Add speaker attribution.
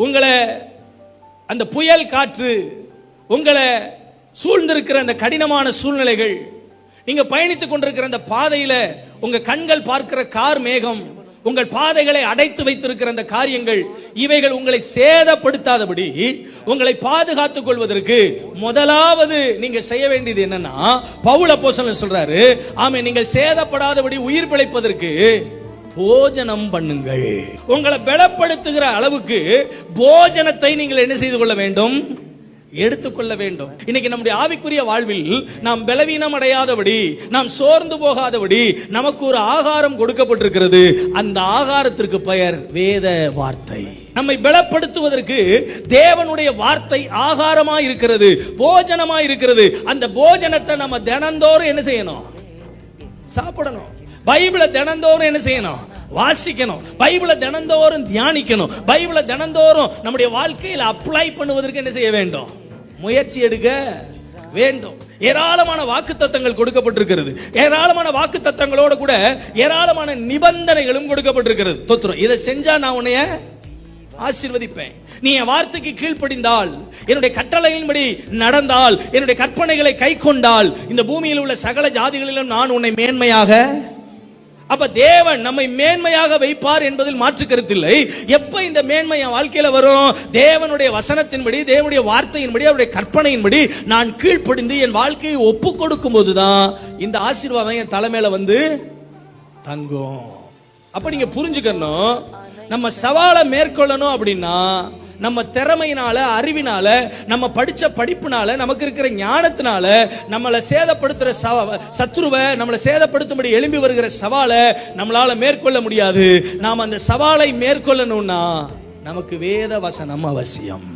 Speaker 1: உங்களை அந்த புயல் காற்று, உங்களை சூழ்ந்திருக்கிற அந்த கடினமான சூழ்நிலைகள், நீங்க பயணித்துக் கொண்டிருக்கிற அந்த பாதையில உங்க கண்கள் பார்க்கிற கார் மேகம், உங்கள் பாதைகளை அடைத்து வைத்திருக்கிற அந்த காரியங்கள், இவைகள் உங்களை சேதப்படுத்தாதபடி உங்களை பாதுகாத்துக் கொள்வதற்கு முதலாவது நீங்க செய்ய வேண்டியது என்னன்னா, பவுல் அப்போஸ்தலன் சொல்றாரு, ஆமே, நீங்கள் சேதப்படாதபடி உயிர் பிழைப்பதற்கு போஜனம் பண்ணுங்கள். உங்களை பலப்படுத்துகிற அளவுக்கு போஜனத்தை நீங்கள் என்ன செய்து கொள்ள வேண்டும்? எடுத்துக்கொள்ள வேண்டும். இன்னைக்கு நம்முடைய ஆவிக்குரிய வாழ்வில் நாம் பலவீனம் அடையாதபடி, நாம் சோர்ந்து போகாதபடி நமக்கு ஒரு ஆகாரம் கொடுக்கப்பட்டிருக்கிறது. அந்த ஆகாரத்திற்கு பெயர் வேத வார்த்தை. நம்மை பலப்படுத்துவதற்கு தேவனுடைய வார்த்தை ஆகாரமாய் இருக்கிறது, போஜனமாய் இருக்கிறது. அந்த போஜனத்தை நம்ம தினந்தோறும் என்ன செய்யணும்? சாப்பிடணும். பைபிளை தினந்தோறும் என்ன செய்யணும்? வாசிக்கணும். பைபிளை தினந்தோறும் தியானிக்கணும். பைபிளை தினந்தோறும் நம்முடைய வாழ்க்கையில் அப்ளை பண்ணுவதற்கு என்ன செய்ய வேண்டும்? முயற்சி எடுக்க வேண்டும். ஏராளமான வாக்குத்தத்தங்கள் கொடுக்கப்பட்டிருக்கிறது. ஏராளமான வாக்குத்தத்தங்களோட கூட ஏராளமான நிபந்தனைகளும் கொடுக்கப்பட்டிருக்கிறது. தோத்திரம், இதை செஞ்சா நான் உன்னைய ஆசீர்வதிப்பேன், நீ என் வார்த்தைக்கு கீழ்ப்படிந்தால், என்னுடைய கட்டளையின்படி நடந்தால், என்னுடைய கற்பனைகளை கை கொண்டால், இந்த பூமியில் உள்ள சகல ஜாதிகளிலும் நான் உன்னை மேன்மையாக. அப்ப தேவன் நம்மை மேன்மையாக வைப்பார் என்பதில் மாற்று கருத்தில்லை. எப்ப இந்த மேன்மை என் வாழ்க்கையில வரும்? தேவனுடைய வசனத்தின்படி, தேவனுடைய வார்த்தையின்படி, அவருடைய கற்பனையின்படி நான் கீழ்ப்படிந்து என் வாழ்க்கையை ஒப்பு கொடுக்கும் போதுதான் இந்த ஆசீர்வாதம் என் தலைமையில வந்து தங்கும். அப்ப நீங்க புரிஞ்சுக்கணும், நம்ம சவாலை மேற்கொள்ளணும் அப்படின்னா நம்ம திறமையினால, அறிவினால, நம்ம படிச்ச படிப்புனால, நமக்கு இருக்கிற ஞானத்தினால நம்மளை சேதப்படுத்துற சத்துருவை, நம்மளை சேதப்படுத்தும்படி எழும்பி வருகிற சவாலை நம்மளால மேற்கொள்ள முடியாது. நாம் அந்த சவாலை மேற்கொள்ளணும்னா நமக்கு வேத வசனம் அவசியம்.